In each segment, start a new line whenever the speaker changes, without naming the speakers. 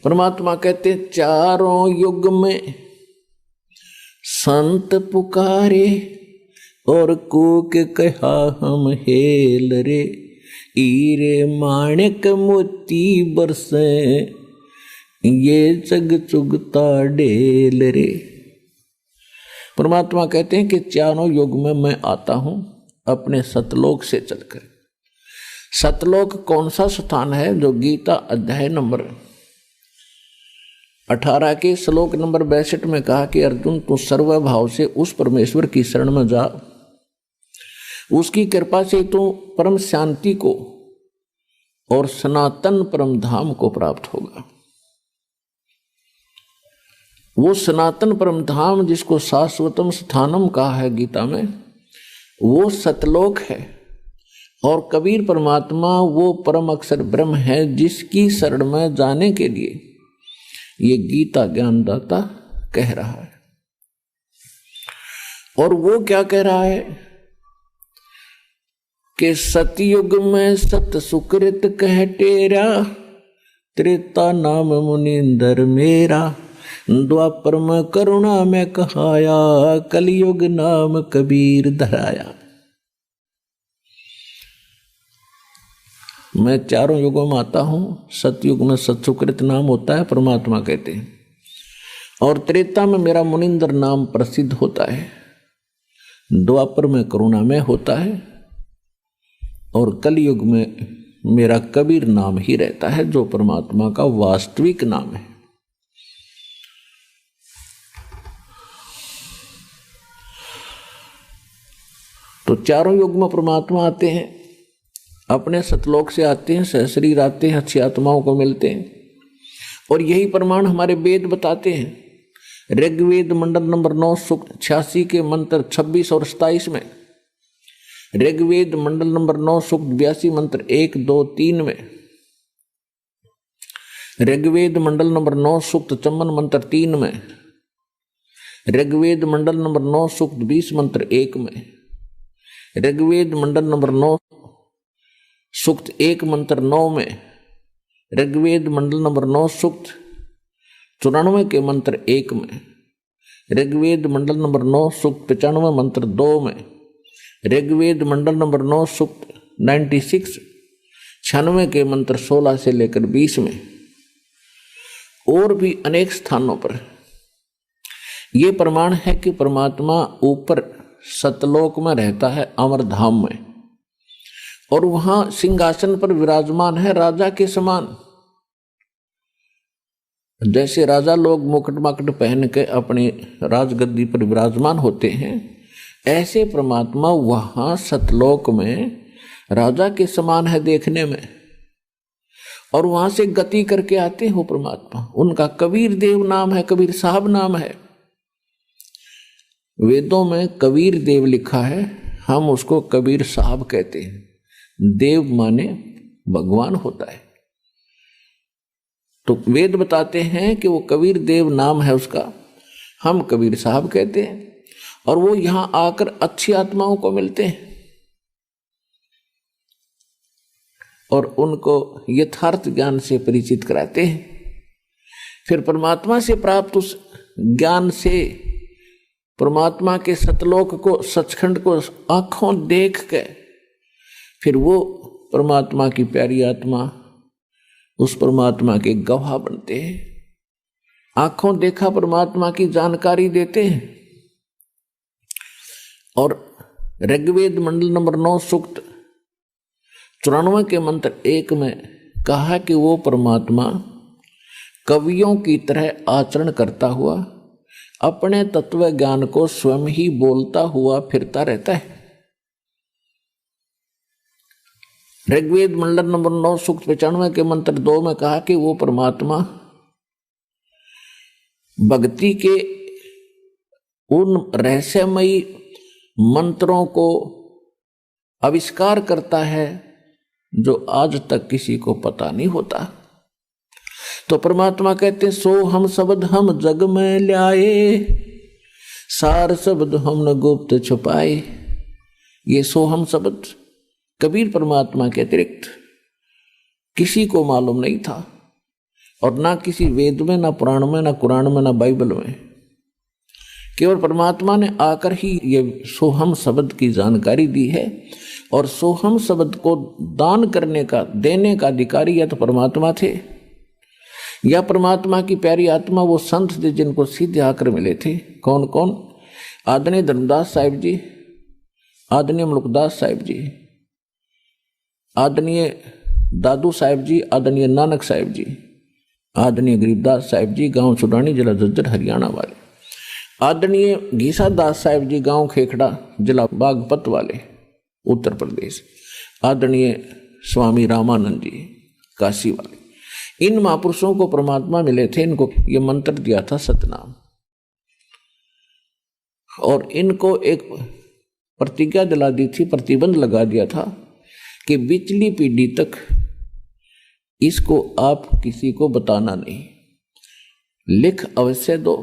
परमात्मा कहते चारों युग में संत पुकारे और कूक कहा हम हेल रे, हीरे माणिक मोती बरसे ये जग चुगता ढेल रे। परमात्मा कहते हैं कि चारों युग में मैं आता हूं अपने सतलोक से चलकर। सतलोक कौन सा स्थान है? जो गीता अध्याय नंबर 18 के श्लोक नंबर 62 में कहा कि अर्जुन तू सर्वभाव से उस परमेश्वर की शरण में जा, उसकी कृपा से तू परम शांति को और सनातन परम धाम को प्राप्त होगा। वो सनातन परम धाम जिसको शाश्वतम स्थानम कहा है गीता में, वो सतलोक है। और कबीर परमात्मा वो परम अक्षर ब्रह्म है जिसकी शरण में जाने के लिए ये गीता ज्ञानदाता कह रहा है। और वो क्या कह रहा है कि सतयुग में सत सुकृत कह टेरा, त्रेता नाम मुनिंदर मेरा, द्वापर में करुणा में कहाया, कलयुग नाम कबीर धराया। मैं चारों युगों में आता हूं। सतयुग में सत्सुकृत नाम होता है परमात्मा कहते हैं, और त्रेता में मेरा मुनिंदर नाम प्रसिद्ध होता है, द्वापर में करुणा में होता है, और कलयुग में मेरा कबीर नाम ही रहता है जो परमात्मा का वास्तविक नाम है। तो चारों युग में परमात्मा आते हैं, अपने सतलोक से आते हैं, सहशरीर आते हैं, अच्छी आत्माओं को मिलते हैं। और यही प्रमाण हमारे वेद बताते हैं। ऋग्वेद मंडल नंबर 9 सूक्त 86 के मंत्र 26 और 27 में, ऋग्वेद मंडल नंबर 9 सूक्त 82 मंत्र 1, 2, 3 में, ऋग्वेद मंडल नंबर 9 सूक्त 54 मंत्र 3 में, ऋग्वेद मंडल नंबर 9 सूक्त 20 मंत्र 1 में, ऋग्वेद मंडल नंबर 9 सूक्त 1 मंत्र 9 में, ऋग्वेद मंडल नंबर 9 सूक्त 94 के मंत्र 1 में, ऋग्वेद मंडल नंबर 9 सूक्त 95 मंत्र 2 में, ऋग्वेद मंडल नंबर 9 सूक्त 96 के मंत्र 16 से लेकर 20 में, और भी अनेक स्थानों पर ये प्रमाण है कि परमात्मा ऊपर सतलोक में रहता है, अमरधाम में, और वहां सिंहासन पर विराजमान है राजा के समान। जैसे राजा लोग मुकुट माकुट पहन के अपनी राजगद्दी पर विराजमान होते हैं, ऐसे परमात्मा वहां सतलोक में राजा के समान है देखने में। और वहां से गति करके आते हो परमात्मा। उनका कबीर देव नाम है, कबीर साहब नाम है। वेदों में कबीर देव लिखा है, हम उसको कबीर साहब कहते हैं। देव माने भगवान होता है। तो वेद बताते हैं कि वो कबीर देव नाम है उसका, हम कबीर साहब कहते हैं। और वो यहां आकर अच्छी आत्माओं को मिलते हैं और उनको यथार्थ ज्ञान से परिचित कराते हैं। फिर परमात्मा से प्राप्त उस ज्ञान से परमात्मा के सतलोक को, सचखंड को आंखों देख के फिर वो परमात्मा की प्यारी आत्मा उस परमात्मा के गवाह बनते हैं, आंखों देखा परमात्मा की जानकारी देते हैं। और ऋग्वेद मंडल नंबर 9 सूक्त 94 के मंत्र 1 में कहा कि वो परमात्मा कवियों की तरह आचरण करता हुआ अपने तत्व ज्ञान को स्वयं ही बोलता हुआ फिरता रहता है। ऋग्वेद मंडल नंबर 9 सूक्त 95 के मंत्र 2 में कहा कि वो परमात्मा भक्ति के उन रहस्यमयी मंत्रों को आविष्कार करता है जो आज तक किसी को पता नहीं होता। तो परमात्मा कहते हैं, सो हम शब्द हम जग में ल्याए, सार शब्द हमने गुप्त छुपाए। ये सो हम शब्द कबीर परमात्मा के अतिरिक्त किसी को मालूम नहीं था। और ना किसी वेद में, ना पुराण में, ना कुरान में, ना बाइबल में। केवल परमात्मा ने आकर ही ये सोहम शब्द की जानकारी दी है। और सोहम शब्द को दान करने का, देने का अधिकारी या तो परमात्मा थे, या परमात्मा की प्यारी आत्मा वो संत थे जिनको सीधे आकर मिले थे। कौन कौन? आदरणीय धर्मदास साहिब जी, आदरणीय मुल्कदास साहिब जी, आदरणीय दादू साहिब जी, आदरणीय नानक साहिब जी, आदरणीय गरीबदास साहिब जी, गांव छुडानी, जिला झज्जर, हरियाणा वाले, आदरणीय घीसा दास साहिब जी, गांव खेखड़ा, जिला बागपत वाले, उत्तर प्रदेश, आदरणीय स्वामी रामानंद जी, काशी वाले। इन महापुरुषों को परमात्मा मिले थे, इनको ये मंत्र दिया था सतनाम, और इनको एक प्रतिज्ञा दिला दी थी, प्रतिबंध लगा दिया था कि पिछली पीढ़ी तक इसको आप किसी को बताना नहीं, लिख अवश्य दो।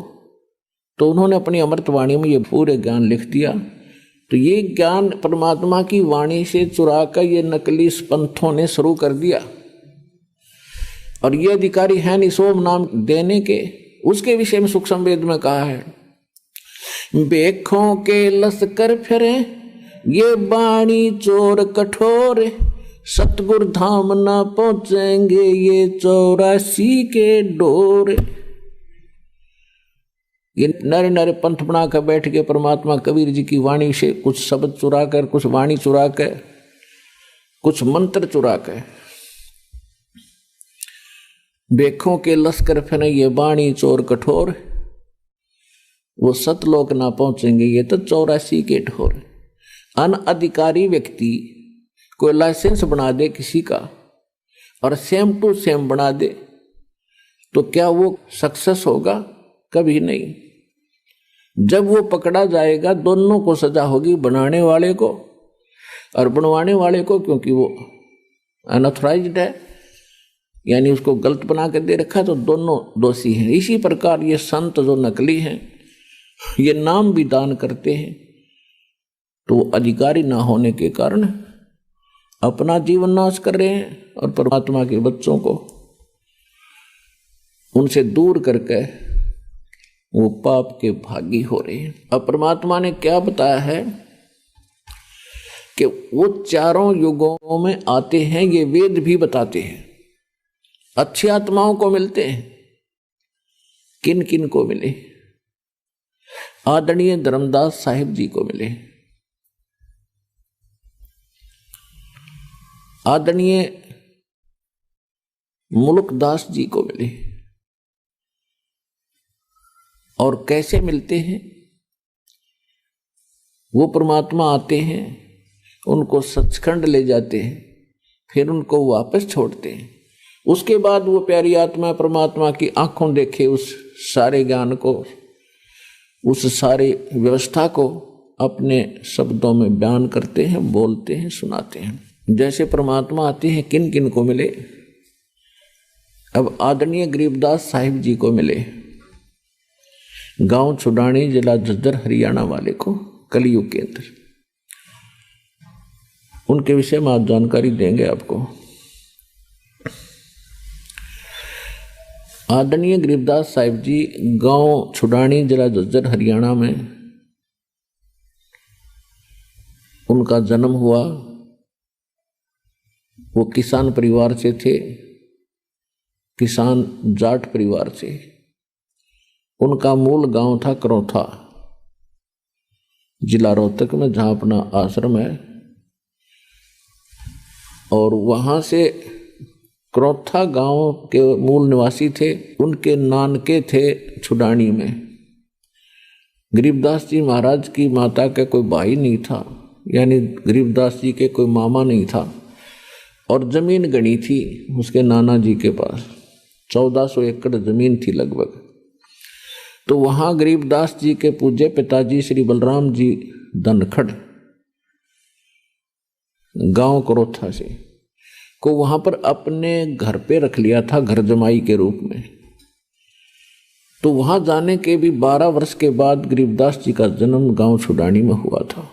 तो उन्होंने अपनी अमृतवाणी में ये पूरे ज्ञान लिख दिया। तो ये ज्ञान परमात्मा की वाणी से चुरा कर ये नकली पंथों ने शुरू कर दिया, और ये अधिकारी है नहीं सोम नाम देने के। उसके विषय में सूक्ष्म वेद में कहा है, बेखों के लश्कर फिरे ये बाणी चोर कठोर, सतगुरु धाम ना पहुंचेंगे ये 84 के डोर। ये नरे नरे पंथ बना कर बैठ के परमात्मा कबीर जी की वाणी से कुछ शब्द चुरा कर, कुछ वाणी चुरा कर, कुछ मंत्र चुरा कर, बेखों के लश्कर फिरे ये बाणी चोर कठोर, वो सतलोक ना पहुंचेंगे ये तो 84 के ढोर। अनअधिकारी व्यक्ति कोई लाइसेंस बना दे किसी का और सेम टू सेम बना दे, तो क्या वो सक्सेस होगा? कभी नहीं। जब वो पकड़ा जाएगा दोनों को सजा होगी, बनाने वाले को और बनवाने वाले को, क्योंकि वो अनऑथराइज्ड है, यानी उसको गलत बना के दे रखा है, तो दोनों दोषी हैं। इसी प्रकार ये संत जो नकली हैं, ये नाम भी दान करते हैं, तो अधिकारी ना होने के कारण अपना जीवन नाश कर रहे हैं और परमात्मा के बच्चों को उनसे दूर करके वो पाप के भागी हो रहे हैं। अब परमात्मा ने क्या बताया है कि वो चारों युगों में आते हैं, ये वेद भी बताते हैं। अच्छी आत्माओं को मिलते हैं। किन किन को मिले? आदरणीय धर्मदास साहिब जी को मिले, आदरणीय मुल्कदास जी को मिले। और कैसे मिलते हैं? वो परमात्मा आते हैं, उनको सचखंड ले जाते हैं, फिर उनको वापस छोड़ते हैं। उसके बाद वो प्यारी आत्मा परमात्मा की आंखों देखे उस सारे ज्ञान को, उस सारे व्यवस्था को अपने शब्दों में बयान करते हैं, बोलते हैं, सुनाते हैं। जैसे परमात्मा आते हैं, किन किन को मिले? अब आदरणीय गरीबदास साहिब जी को मिले, गांव छुडानी, जिला झज्जर, हरियाणा वाले को, कलयुग के अंदर। उनके विषय में आज जानकारी देंगे आपको। आदरणीय गरीबदास साहिब जी गांव छुडानी, जिला झज्जर, हरियाणा में उनका जन्म हुआ। वो किसान परिवार से थे, किसान जाट परिवार से। उनका मूल गांव था करौथा, जिला रोहतक में, जहां अपना आश्रम है। और वहां से करौथा गांव के मूल निवासी थे। उनके नानके थे छुडानी में। गरीबदास जी महाराज की माता का कोई भाई नहीं था, यानी गरीबदास जी के कोई मामा नहीं था। और जमीन गणी थी उसके नाना जी के पास, 1400 एकड़ जमीन थी लगभग। तो वहां गरीबदास जी के पूज्य पिताजी श्री बलराम जी धनखड़, गांव करौथा से, को वहां पर अपने घर पे रख लिया था, घर जमाई के रूप में। तो वहां जाने के भी 12 वर्ष के बाद गरीबदास जी का जन्म गांव छुडानी में हुआ था।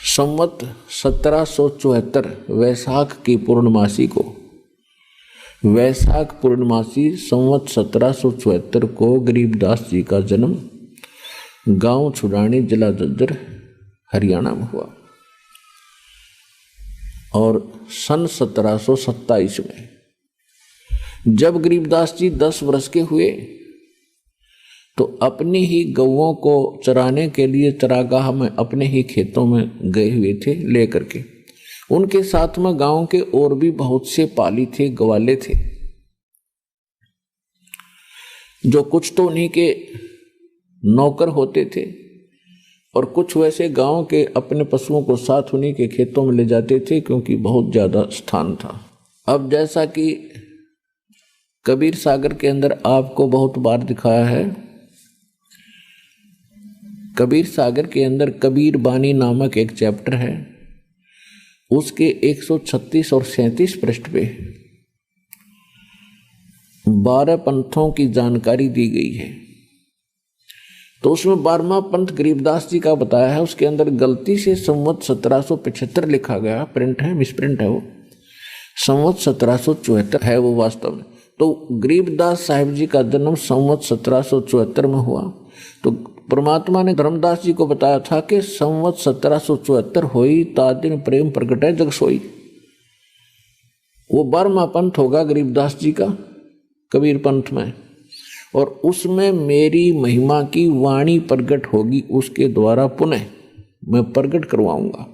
संवत 1774 वैशाख की पूर्णमासी को वैशाख पूर्णमासी संवत 1774 को गरीबदास जी का जन्म गांव छुड़ानी, जिला झज्जर, हरियाणा में हुआ। और सन 1727 में जब गरीबदास जी 10 वर्ष के हुए तो अपनी ही गौओं को चराने के लिए चरागाह में अपने ही खेतों में गए हुए थे लेकर के। उनके साथ में गांव के और भी बहुत से पाली थे, ग्वाले थे, जो कुछ तो उन्हीं के नौकर होते थे और कुछ वैसे गांव के अपने पशुओं को साथ उन्हीं के खेतों में ले जाते थे, क्योंकि बहुत ज्यादा स्थान था। अब जैसा कि कबीर सागर के अंदर आपको बहुत बार दिखाया है, कबीर सागर के अंदर कबीर बानी नामक एक चैप्टर है, उसके 136 और 37 पृष्ठ पे 12 पंथों की जानकारी दी गई है। तो उसमें 12वां पंथ गरीबदास जी का बताया है। उसके अंदर गलती से संवत 1775 लिखा गया, प्रिंट है, मिसप्रिंट है, वो संवत 1774 है वो वास्तव में। तो गरीबदास साहिब जी का जन्म संवत 1774 में हुआ। तो परमात्मा ने धर्मदास जी को बताया था कि संवत 1774 होई ता दिन प्रेम प्रगट है जग सोई। वो 12वां पंथ होगा गरीबदास जी का कबीर पंथ में, और उसमें मेरी महिमा की वाणी प्रगट होगी, उसके द्वारा पुनः मैं प्रगट करवाऊंगा।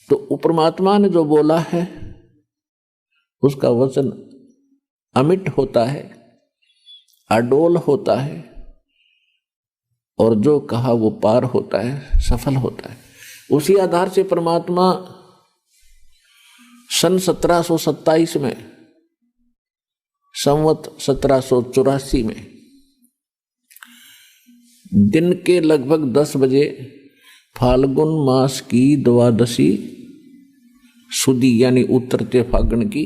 तो परमात्मा ने जो बोला है उसका वचन अमिट होता है, अडोल होता है, और जो कहा वो पार होता है, सफल होता है। उसी आधार से परमात्मा सन 1727 में, संवत 1784 में दिन के लगभग 10 बजे फाल्गुन मास की द्वादशी सुदी यानी उतरते फागुन की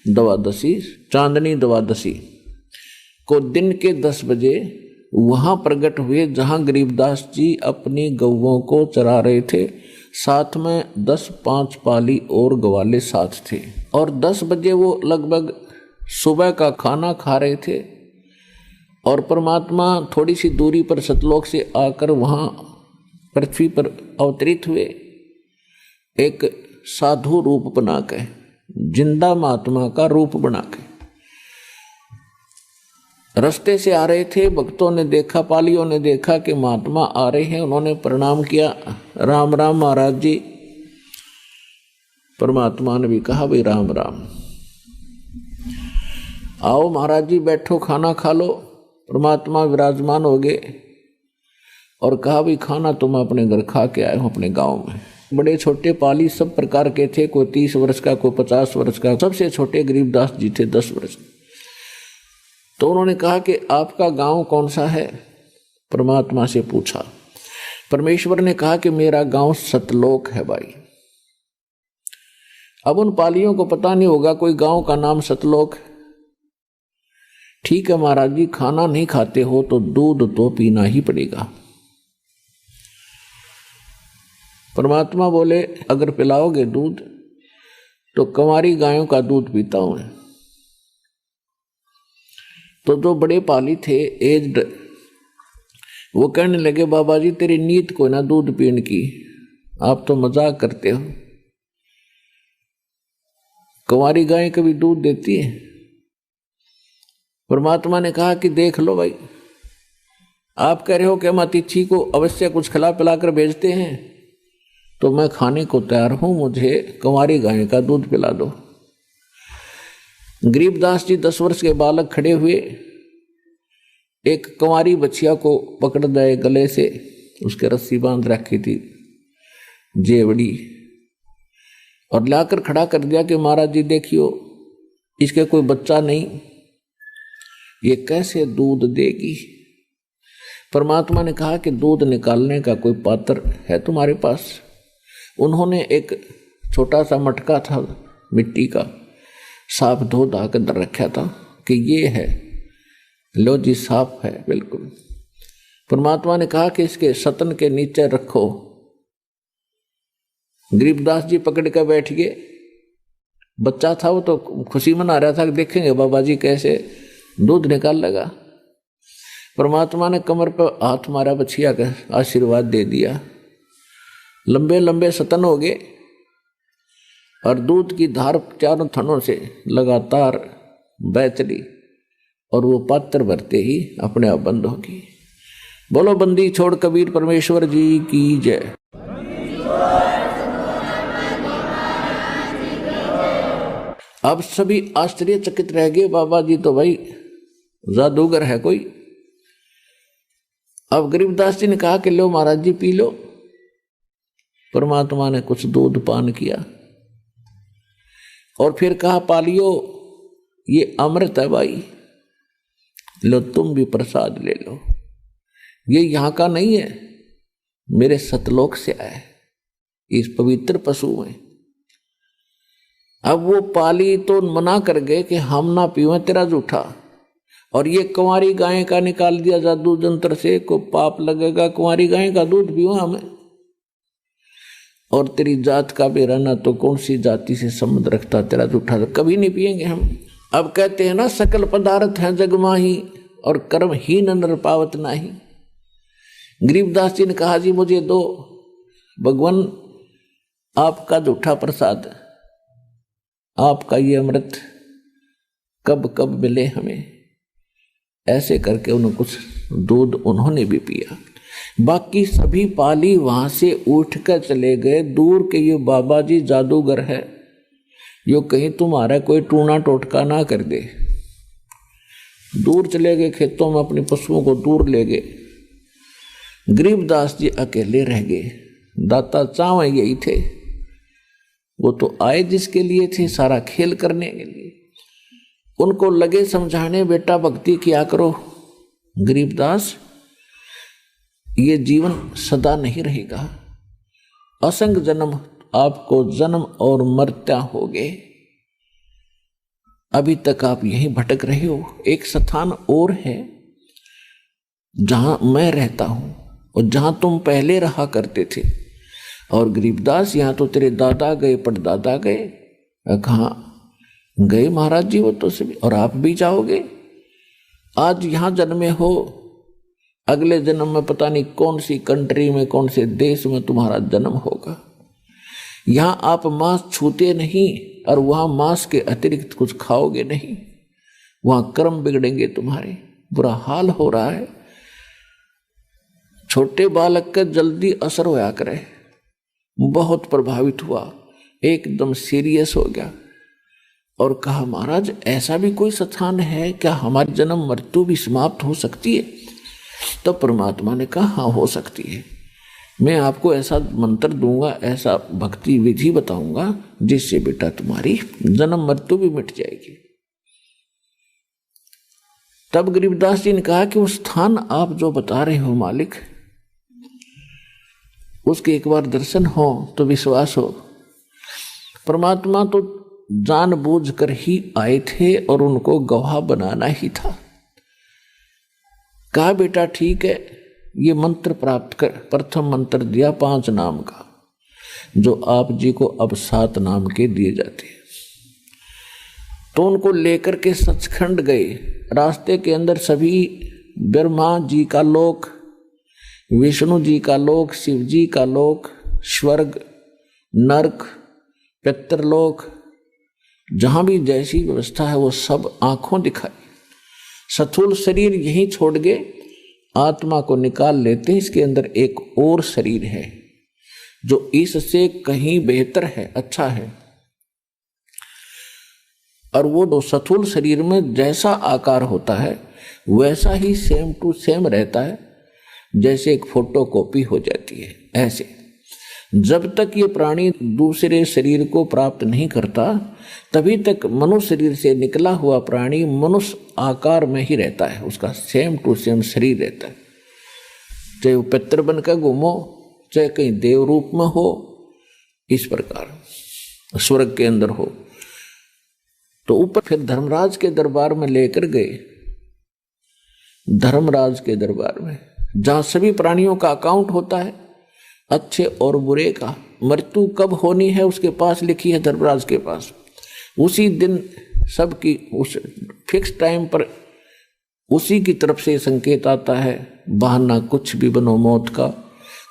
द्वादशी, चांदनी द्वादशी को दिन के 10 बजे वहां प्रकट हुए जहां गरीबदास जी अपनी गौओं को चरा रहे थे। साथ में 10-5 पाली और ग्वाले साथ थे, और 10 बजे वो लगभग सुबह का खाना खा रहे थे। और परमात्मा थोड़ी सी दूरी पर सतलोक से आकर वहां पृथ्वी पर अवतरित हुए, एक साधु रूप बना के, जिंदा महात्मा का रूप बना के रास्ते से आ रहे थे। भक्तों ने देखा, पालियों ने देखा कि महात्मा आ रहे हैं, उन्होंने प्रणाम किया, राम राम महाराज जी। परमात्मा ने भी कहा भाई राम राम, आओ महाराज जी बैठो, खाना खा लो। परमात्मा विराजमान हो गए और कहा भाई खाना तुम अपने घर खा के आए हो अपने गांव में। बड़े छोटे पाली सब प्रकार के थे, कोई 30 वर्ष का, कोई 50 वर्ष का, सबसे छोटे गरीबदास जी थे 10 वर्ष। तो उन्होंने कहा कि आपका गांव कौन सा है? परमात्मा से पूछा। परमेश्वर ने कहा कि मेरा गांव सतलोक है भाई। अब उन पालियों को पता नहीं होगा कोई गांव का नाम सतलोक है। ठीक है महाराज जी, खाना नहीं खाते हो तो दूध तो पीना ही पड़ेगा। परमात्मा बोले अगर पिलाओगे दूध तो कंवारी गायों का दूध पीता हूं। तो जो बड़े पाली थे एज्ड, वो कहने लगे बाबा जी तेरी नीयत को ना दूध पीने की, आप तो मजाक करते हो। कंवारी गाय कभी दूध देती है? परमात्मा ने कहा कि देख लो भाई, आप कह रहे हो कि हम अतिथि को अवश्य कुछ खिला पिला कर भेजते हैं, तो मैं खाने को तैयार हूं, मुझे कंवारी गाय का दूध पिला दो। गरीबदास जी 10 वर्ष के बालक खड़े हुए, एक कंवारी बछिया को पकड़ गए गले से, उसके रस्सी बांध रखी थी जेवड़ी, और लाकर खड़ा कर दिया कि महाराज जी देखियो इसके कोई बच्चा नहीं, ये कैसे दूध देगी? परमात्मा ने कहा कि दूध निकालने का कोई पात्र है तुम्हारे पास? उन्होंने एक छोटा सा मटका था मिट्टी का, साफ धो धा कर रखा था कि ये है, लो जी साफ है बिल्कुल। परमात्मा ने कहा कि इसके सतन के नीचे रखो। गरीबदास जी पकड़ कर बैठ गए बच्चा था वो तो खुशी मना रहा था कि देखेंगे बाबा जी कैसे दूध निकाल लगा। परमात्मा ने कमर पर हाथ मारा, बछिया का आशीर्वाद दे दिया। लंबे लंबे सतन हो गए और दूध की धार चारों थनों से लगातार बह चली और वो पात्र भरते ही अपने आप बंद होगी। बोलो बंदी छोड़ कबीर परमेश्वर जी की जय। अब सभी आश्चर्यचकित रह गए, बाबा जी तो भाई जादूगर है कोई। अब गरीबदास जी ने कहा कि लो महाराज जी पी लो। परमात्मा ने कुछ दूध पान किया और फिर कहा पालियो ये अमृत है भाई, लो तुम भी प्रसाद ले लो। ये यहाँ का नहीं है, मेरे सतलोक से आया है, इस पवित्र पशु में। अब वो पाली तो मना कर गए कि हम ना पीवें तेरा जूठा, और ये कुंवारी गाय का निकाल दिया जादू जंत्र से, को पाप लगेगा कुंवारी गाय का दूध पीओ हमें। और तेरी जात का भी रहना तो कौन सी जाति से संबंध रखता, तेरा जूठा तो कभी नहीं पिएंगे हम। अब कहते हैं ना सकल पदार्थ हैं जग माही और कर्म ही नर पावत नाही। गरीबदास जी ने कहा जी मुझे दो भगवान आपका जूठा प्रसाद, आपका ये अमृत कब कब मिले हमें। ऐसे करके उन्होंने कुछ दूध उन्होंने भी पिया। बाकी सभी पाली वहां से उठकर चले गए दूर के, ये बाबा जी जादूगर है, यो कहीं तुम्हारा कोई टूना टोटका ना कर दे। दूर चले गए, खेतों में अपने पशुओं को दूर ले गए। गरीबदास जी अकेले रह गए। दाता चावे यही थे, वो तो आए जिसके लिए थे, सारा खेल करने के लिए। उनको लगे समझाने, बेटा भक्ति किया करो गरीबदास, ये जीवन सदा नहीं रहेगा, असंग जन्म आपको जन्म और मरत्या हो गए। अभी तक आप यहीं भटक रहे हो। एक स्थान और है जहां मैं रहता हूं और जहां तुम पहले रहा करते थे। और गरीबदास यहां तो तेरे दादा गए, पड़दादा गए, कहाँ गए महाराज जी वो तो सभी, और आप भी जाओगे। आज यहां जन्मे हो, अगले जन्म में पता नहीं कौन सी कंट्री में, कौन से देश में तुम्हारा जन्म होगा। यहां आप मांस छूते नहीं और वहां मांस के अतिरिक्त कुछ खाओगे नहीं। वहां कर्म बिगड़ेंगे तुम्हारे, बुरा हाल हो रहा है। छोटे बालक का जल्दी असर होया करे, बहुत प्रभावित हुआ, एकदम सीरियस हो गया और कहा महाराज ऐसा भी कोई स्थान है क्या, हमारी जन्म मृत्यु भी समाप्त हो सकती है? तो परमात्मा ने कहा हाँ हो सकती है, मैं आपको ऐसा मंत्र दूंगा, ऐसा भक्ति विधि बताऊंगा जिससे बेटा तुम्हारी जन्म मृत्यु भी मिट जाएगी। तब गरीबदास जी ने कहा कि वो स्थान आप जो बता रहे हो मालिक, उसके एक बार दर्शन हो तो विश्वास हो। परमात्मा तो जानबूझकर ही आए थे और उनको गवाह बनाना ही था। कहा बेटा ठीक है, ये मंत्र प्राप्त कर। प्रथम मंत्र दिया 5 नाम का, जो आप जी को अब 7 नाम के दिए जाते हैं। तो उनको लेकर के सचखंड गए। रास्ते के अंदर सभी ब्रह्मा जी का लोक, विष्णु जी का लोक, शिव जी का लोक, स्वर्ग, नरक, पितरलोक, जहां भी जैसी व्यवस्था है वो सब आंखों दिखाई। स्थूल शरीर यहीं छोड़ गए, आत्मा को निकाल लेते हैं। इसके अंदर एक और शरीर है जो इससे कहीं बेहतर है, अच्छा है। और वो दो स्थूल शरीर में जैसा आकार होता है वैसा ही सेम टू सेम रहता है, जैसे एक फोटो कॉपी हो जाती है। ऐसे जब तक ये प्राणी दूसरे शरीर को प्राप्त नहीं करता तभी तक मनुष्य शरीर से निकला हुआ प्राणी मनुष्य आकार में ही रहता है, उसका सेम टू सेम शरीर रहता है। चाहे वो पितर बनकर घूमो, चाहे कहीं देव रूप में हो, इस प्रकार स्वर्ग के अंदर हो। तो ऊपर फिर धर्मराज के दरबार में लेकर गए। धर्मराज के दरबार में जहां सभी प्राणियों का अकाउंट होता है, अच्छे और बुरे का, मृत्यु कब होनी है उसके पास लिखी है धर्मराज के पास। उसी दिन सबकी उस फिक्स टाइम पर उसी की तरफ से संकेत आता है, बहाना कुछ भी बनो मौत का,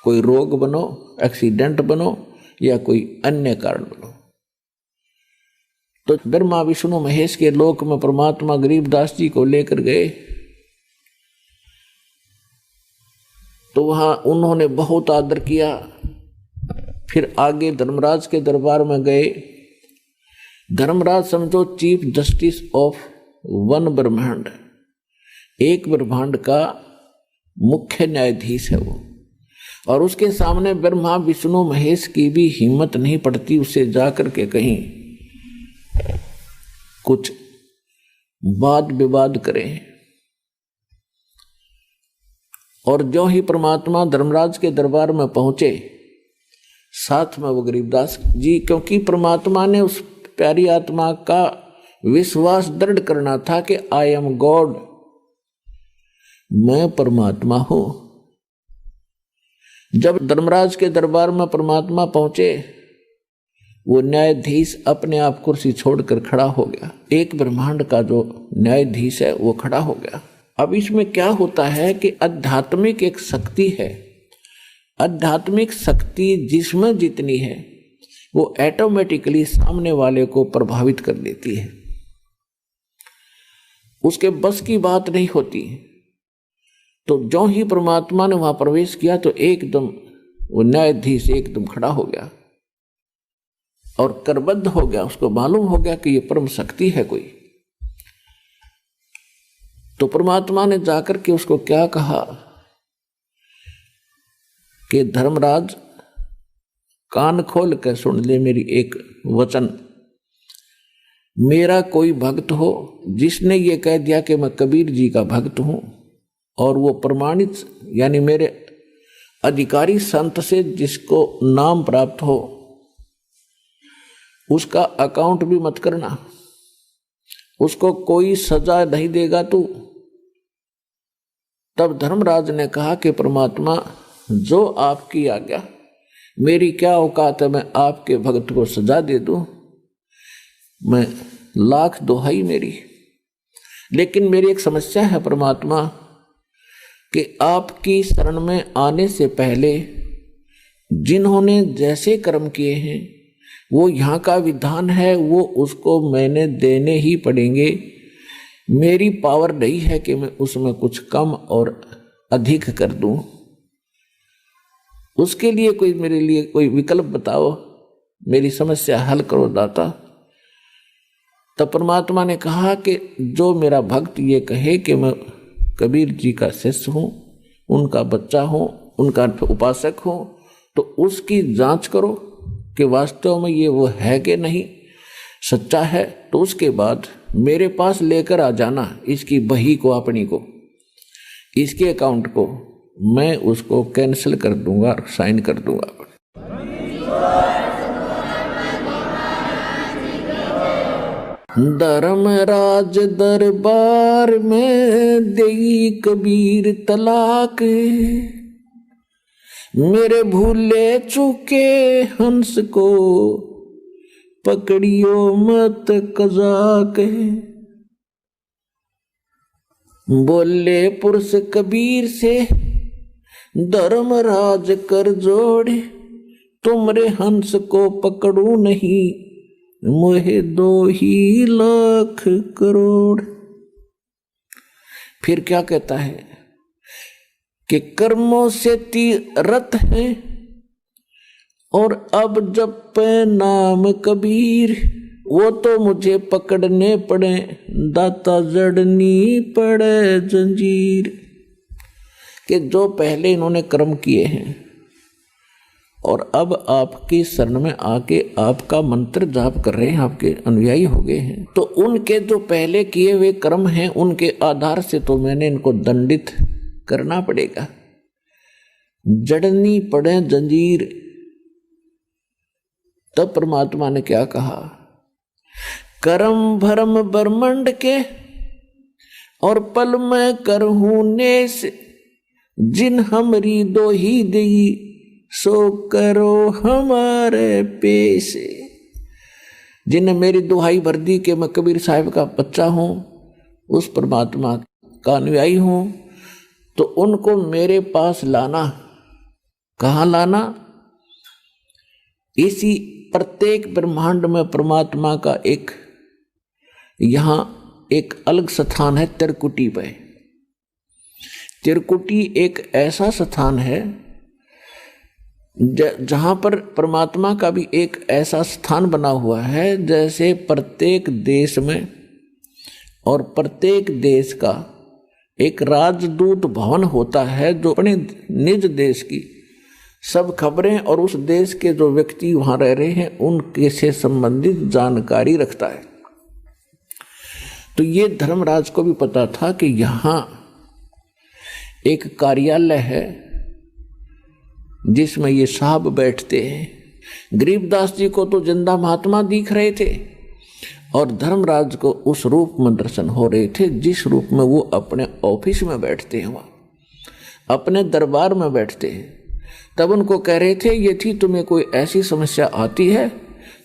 कोई रोग बनो, एक्सीडेंट बनो या कोई अन्य कारण बनो। तो ब्रह्मा विष्णु महेश के लोक में परमात्मा गरीबदास जी को लेकर गए, तो वहां उन्होंने बहुत आदर किया। फिर आगे धर्मराज के दरबार में गए। धर्मराज समझो चीफ जस्टिस ऑफ वन ब्रह्मांड, एक ब्रह्मांड का मुख्य न्यायाधीश है वो, और उसके सामने ब्रह्मा विष्णु महेश की भी हिम्मत नहीं पड़ती उसे जाकर के कहीं कुछ वाद विवाद करें। और जो ही परमात्मा धर्मराज के दरबार में पहुंचे, साथ में वो गरीबदास जी, क्योंकि परमात्मा ने उस प्यारी आत्मा का विश्वास दृढ़ करना था कि आई एम गॉड, मैं परमात्मा हूं। जब धर्मराज के दरबार में परमात्मा पहुंचे, वो न्यायाधीश अपने आप कुर्सी छोड़कर खड़ा हो गया। एक ब्रह्मांड का जो न्यायाधीश है वो खड़ा हो गया। अब इसमें क्या होता है कि आध्यात्मिक एक शक्ति है, आध्यात्मिक शक्ति जिसमें जितनी है वो ऑटोमेटिकली सामने वाले को प्रभावित कर देती है, उसके बस की बात नहीं होती। तो जो ही परमात्मा ने वहां प्रवेश किया तो एकदम वो न्यायाधीश एकदम खड़ा हो गया और करबद्ध हो गया। उसको मालूम हो गया कि ये परम शक्ति है कोई। तो परमात्मा ने जाकर के उसको क्या कहा कि धर्मराज कान खोल कर सुन ले मेरी एक वचन। मेरा कोई भक्त हो जिसने ये कह दिया कि मैं कबीर जी का भक्त हूं, और वो प्रमाणित यानी मेरे अधिकारी संत से जिसको नाम प्राप्त हो, उसका अकाउंट भी मत करना, उसको कोई सजा नहीं देगा तू। तब धर्मराज ने कहा कि परमात्मा जो आपकी आज्ञा, मेरी क्या औकात है मैं आपके भक्त को सजा दे दूं, मैं लाख दोहाई मेरी। लेकिन मेरी एक समस्या है परमात्मा कि आपकी शरण में आने से पहले जिन्होंने जैसे कर्म किए हैं वो यहाँ का विधान है, वो उसको मैंने देने ही पड़ेंगे। मेरी पावर नहीं है कि मैं उसमें कुछ कम और अधिक कर दूं। उसके लिए कोई मेरे लिए कोई विकल्प बताओ, मेरी समस्या हल करो दाता। तब परमात्मा ने कहा कि जो मेरा भक्त ये कहे कि मैं कबीर जी का शिष्य हूं, उनका बच्चा हूं, उनका उपासक हूं, तो उसकी जांच करो कि वास्तव में ये वो है कि नहीं, सच्चा है तो उसके बाद मेरे पास लेकर आ जाना इसकी बही को, अपनी को, इसके अकाउंट को। मैं उसको कैंसिल कर दूंगा और साइन कर दूंगा। धर्मराज दरबार में देई कबीर तलाक, मेरे भूले चूके हंस को पकड़ियो मत कजाक। बोले पुरुष कबीर से धर्मराज कर जोड़े, तुमरे हंस को पकड़ू नहीं, मोहे 2 लाख करोड़। फिर क्या कहता है कि कर्मों से तीरथ है और अब जब पे नाम कबीर, वो तो मुझे पकड़ने पड़े, दाता जड़नी पड़े जंजीर। कि जो पहले इन्होंने कर्म किए हैं और अब आपकी शरण में आके आपका मंत्र जाप कर रहे हैं, आपके अनुयायी हो गए हैं, तो उनके जो पहले किए हुए कर्म हैं उनके आधार से तो मैंने इनको दंडित करना पड़ेगा, जड़नी पड़े जंजीर। तब परमात्मा ने क्या कहा, कर्म भरम ब्रह्मंड के और पल में करहूं नेस, जिन हमरी 2 ही देई सो करो हमारे पेश। जिन्हें मेरी दुहाई भर दी कि मैं कबीर साहब का बच्चा हूं, उस परमात्मा का अनुयायी हूं, तो उनको मेरे पास लाना। कहाँ लाना? इसी प्रत्येक ब्रह्मांड में परमात्मा का एक यहां एक अलग स्थान है, त्रिकुटी पे। त्रिकुटी एक ऐसा स्थान है जहां पर परमात्मा का भी एक ऐसा स्थान बना हुआ है जैसे प्रत्येक देश में और प्रत्येक देश का एक राजदूत भवन होता है जो अपने निज देश की सब खबरें और उस देश के जो व्यक्ति वहां रह रहे हैं उनके से संबंधित जानकारी रखता है। तो ये धर्मराज को भी पता था कि यहां एक कार्यालय है जिसमें ये साहब बैठते हैं। गरीबदास जी को तो जिंदा महात्मा दिख रहे थे और धर्मराज को उस रूप में दर्शन हो रहे थे जिस रूप में वो अपने ऑफिस में बैठते हैं, वहाँ अपने दरबार में बैठते हैं। तब उनको कह रहे थे ये थी तुम्हें कोई ऐसी समस्या आती है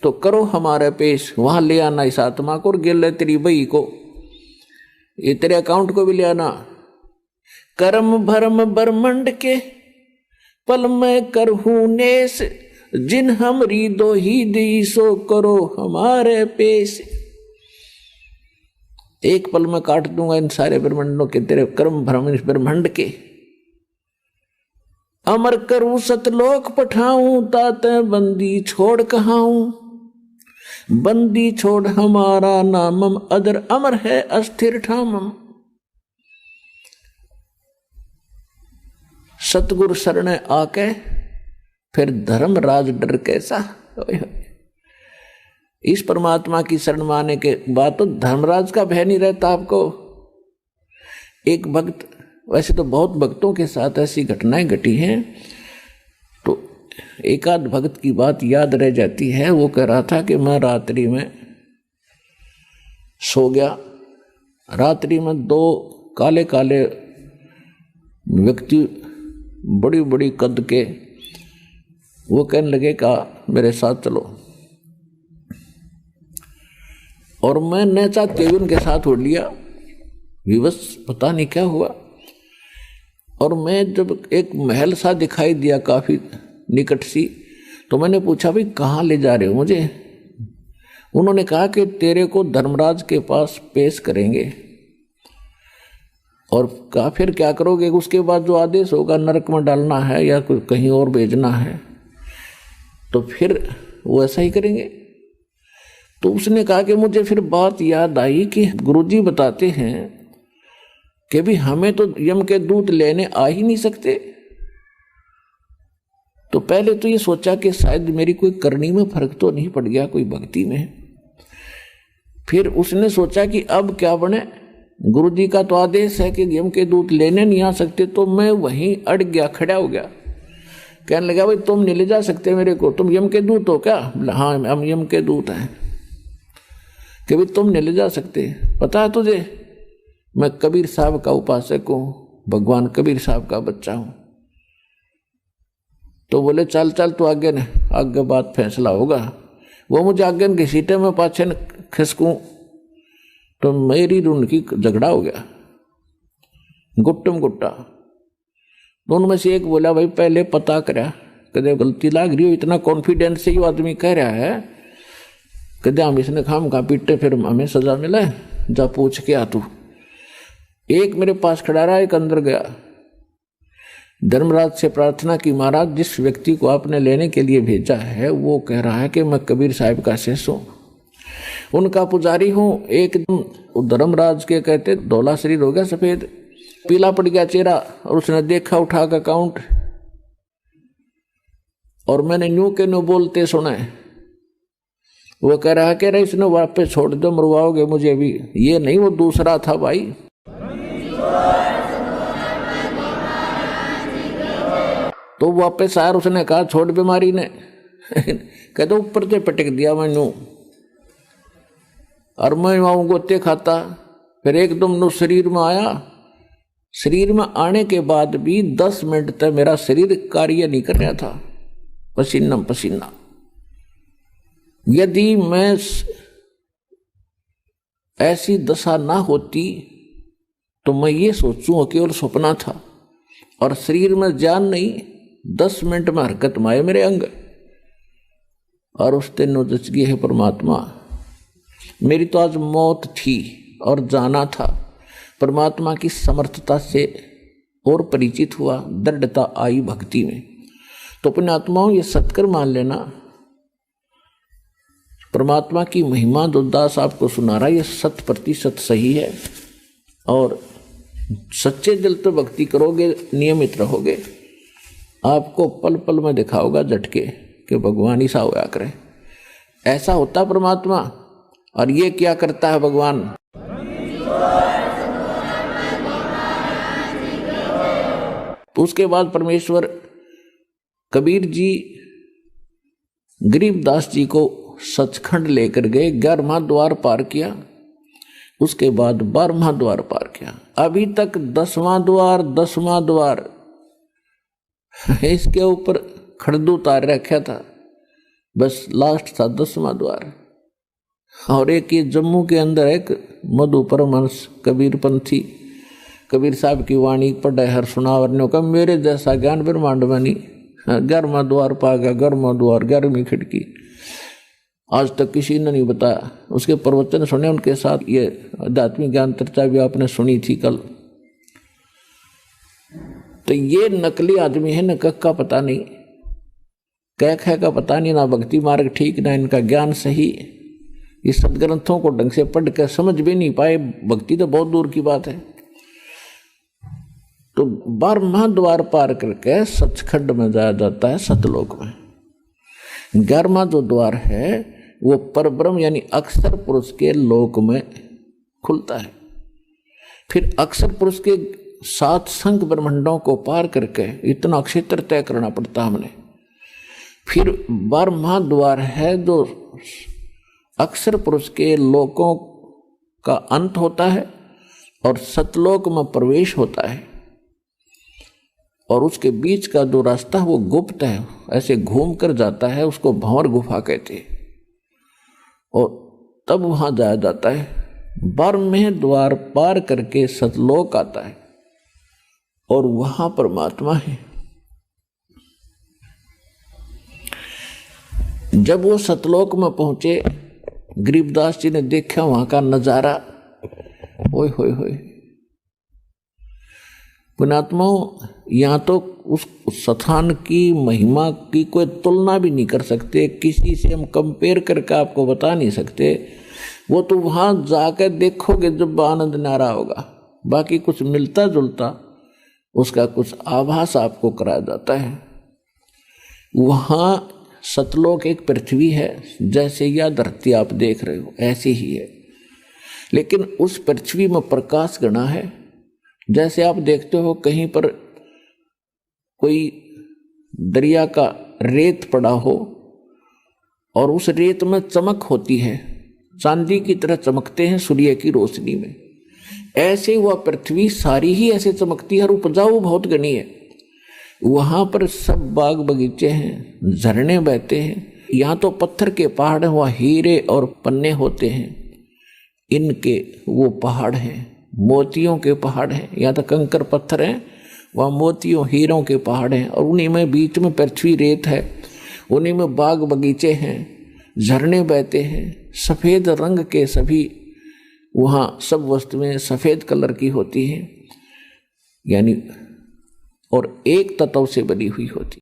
तो करो हमारे पेश, वहाँ ले आना इस आत्मा को और गिले तेरी बई को, ये तेरे अकाउंट को भी ले आना। कर्म भरम ब्रह्मंड के पल में करहूं नेस, जिन हमरी दो ही दी सो करो हमारे पेश। एक पल में काट दूंगा इन सारे ब्रह्मंडों के तेरे कर्म भ्रम इस ब्रह्मंड के। अमर करूं सतलोक पठाऊं ताते बंदी छोड़ कहाऊं, बंदी छोड़ हमारा नामम अदर अमर है अस्थिर ठामम। सतगुरु शरण आके फिर धर्मराज डर कैसा। इस परमात्मा की शरण माने के बाद तो धर्मराज का भय नहीं रहता आपको। एक भक्त, वैसे तो बहुत भक्तों के साथ ऐसी घटनाएं घटी हैं, तो एक आध भक्त की बात याद रह जाती है। वो कह रहा था कि मैं रात्रि में सो गया, रात्रि में दो काले काले व्यक्ति बड़ी बड़ी कद के वो कहने लगे का मेरे साथ चलो, और मैं न चाहते हुए उनके साथ उड़ लिया। विवश पता नहीं क्या हुआ, और मैं जब एक महल सा दिखाई दिया काफी निकट सी, तो मैंने पूछा भाई कहाँ ले जा रहे हो मुझे? उन्होंने कहा कि तेरे को धर्मराज के पास पेश करेंगे। और कहा फिर क्या करोगे? उसके बाद जो आदेश होगा नरक में डालना है या कहीं और भेजना है, तो फिर वो ऐसा ही करेंगे। तो उसने कहा कि मुझे फिर बात याद आई कि गुरुजी बताते हैं कि भी हमें तो यम के दूत लेने आ ही नहीं सकते। तो पहले तो ये सोचा कि शायद मेरी कोई करनी में फर्क तो नहीं पड़ गया, कोई भक्ति में। फिर उसने सोचा कि अब क्या बने, गुरुजी का तो आदेश है कि यम के दूत लेने नहीं आ सकते। तो मैं वहीं अड़ गया, खड़ा हो गया। कहने लगा भाई तुम नहीं ले जा सकते मेरे को, तुम यम के दूत हो क्या? हाँ हम यम के दूत हैं। कि भाई तुम नहीं ले जा सकते, पता है तुझे मैं कबीर साहब का उपासक हूँ, भगवान कबीर साहब का बच्चा हूँ। तो बोले चल चल तू आगे न, आगे बात फैसला होगा। वो मुझे आगे न घसीटे में पाछे न खिसकूं, तो मेरी उनकी झगड़ा हो गया, गुट्टम गुट्टा। दोनों में से एक बोला भाई पहले पता करा, कदे गलती लाग रही हो, इतना कॉन्फिडेंस से ये आदमी कह रहा है, कदे हम इसने खाम खा पीटे फिर हमें सजा मिले, जा पूछ के आ तू। एक मेरे पास खड़ा रहा, एक अंदर गया। धर्मराज से प्रार्थना की, महाराज जिस व्यक्ति को आपने लेने के लिए भेजा है वो कह रहा है कि मैं कबीर साहब का शिष्य हूँ, उनका पुजारी हूँ। एकदम धर्मराज के कहते धौला शरीर हो गया, सफेद पीला पड़ गया चेहरा, और उसने देखा उठा का अकाउंट, और मैंने न्यू के न्यू बोलते सुना है। वो कह रहा है कि रहे इसने वापस छोड़ दो, मरवाओगे मुझे भी। ये नहीं, वो दूसरा था भाई। तो वापस आया, उसने कहा छोड़ बीमारी ने कहते ऊपर से पटक दिया मैनू, और मैं वहां गोते खाता। फिर एकदम नो शरीर में आया। शरीर में आने के बाद भी 10 मिनट तक मेरा शरीर कार्य नहीं कर रहा था, पसीना पसीना। यदि मैं ऐसी दशा ना होती तो मैं ये सोचूं केवल सपना था और शरीर में जान नहीं, 10 मिनट में हरकत में आए मेरे अंग और उस दिन नोचच गए है परमात्मा, मेरी तो आज मौत थी और जाना था। परमात्मा की समर्थता से और परिचित हुआ, दृढ़ता आई भक्ति में। तो अपने आत्माओं ये सत्कर मान लेना, परमात्मा की महिमा जो दास आपको सुना रहा है ये 100% सही है। और सच्चे दिल तो भक्ति करोगे, नियमित रहोगे, आपको पल पल में दिखाओगा झटके कि भगवान ही सा होया करे। ऐसा होता परमात्मा। और ये क्या करता है भगवान? उसके बाद परमेश्वर कबीर जी गरीबदास जी को सचखंड लेकर गए, 11वां द्वार पार किया, उसके बाद 12वां द्वार पार किया। अभी तक 10वां द्वार इसके ऊपर खड़दू उतार रखा था, बस लास्ट था 10वां द्वार। और एक ये जम्मू के अंदर एक मधु परमहंस कबीर पंथी, कबीर साहब की वाणी पढ़े हर सुनावरने का मेरे जैसा ज्ञान ब्रह्मांड बनी, 11वां द्वार पा गया, 11वां द्वार, 11वीं खिड़की। आज तक किसी ने नहीं बताया। उसके प्रवचन सुने, उनके साथ ये आध्यात्मिक ज्ञान चर्चा भी आपने सुनी थी कल। तो ये नकली आदमी है, न का पता नहीं, कह का पता नहीं, ना भक्ति मार्ग ठीक, ना इनका ज्ञान सही। इस सदग्रंथों को ढंग से पढ़ कर समझ भी नहीं पाए, भक्ति तो बहुत दूर की बात है। तो 12वां द्वार पार करके सचखंड में जाया जाता है, सतलोक में। 11वां जो द्वार है वो परब्रह्म यानी अक्षर पुरुष के लोक में खुलता है। फिर अक्षर पुरुष के 7 संख ब्रह्मांडों को पार करके इतना क्षेत्र तय करना पड़ता हमने। फिर 12वां द्वार है जो अक्षर पुरुष के लोकों का अंत होता है और सतलोक में प्रवेश होता है। और उसके बीच का जो रास्ता वो गुप्त है, ऐसे घूम कर जाता है, उसको भंवर गुफा कहते हैं। और तब वहां जाया जाता है। 12वें द्वार पार करके सतलोक आता है और वहां परमात्मा है। जब वो सतलोक में पहुंचे, गरीबदास जी ने देखा वहां का नजारा, ओए होए होए पुणात्माओं, यहाँ तो उस स्थान की महिमा की कोई तुलना भी नहीं कर सकते, किसी से हम कंपेयर करके आपको बता नहीं सकते। वो तो वहाँ जाकर देखोगे जब आनंद नारा होगा। बाकी कुछ मिलता जुलता उसका कुछ आभास आपको कराया जाता है। वहाँ सतलोक एक पृथ्वी है, जैसे यह धरती आप देख रहे हो ऐसी ही है, लेकिन उस पृथ्वी में प्रकाश गणा है। जैसे आप देखते हो कहीं पर कोई दरिया का रेत पड़ा हो और उस रेत में चमक होती है, चांदी की तरह चमकते हैं सूर्य की रोशनी में, ऐसे वह पृथ्वी सारी ही ऐसे चमकती है और उपजाऊ बहुत गणी है। वहाँ पर सब बाग बगीचे हैं, झरने बहते हैं। यहाँ तो पत्थर के पहाड़ हैं, वहाँ हीरे और पन्ने होते हैं। इनके वो पहाड़ हैं, मोतियों के पहाड़ हैं। यहाँ तो कंकर पत्थर हैं, वहाँ मोतियों हीरों के पहाड़ हैं। और उन्हीं में बीच में पृथ्वी रेत है, उन्हीं में बाग बगीचे हैं, झरने बहते हैं। सफ़ेद रंग के सभी वहाँ सब वस्तुएं सफ़ेद कलर की होती हैं, यानी और एक तत्व से बनी हुई होती।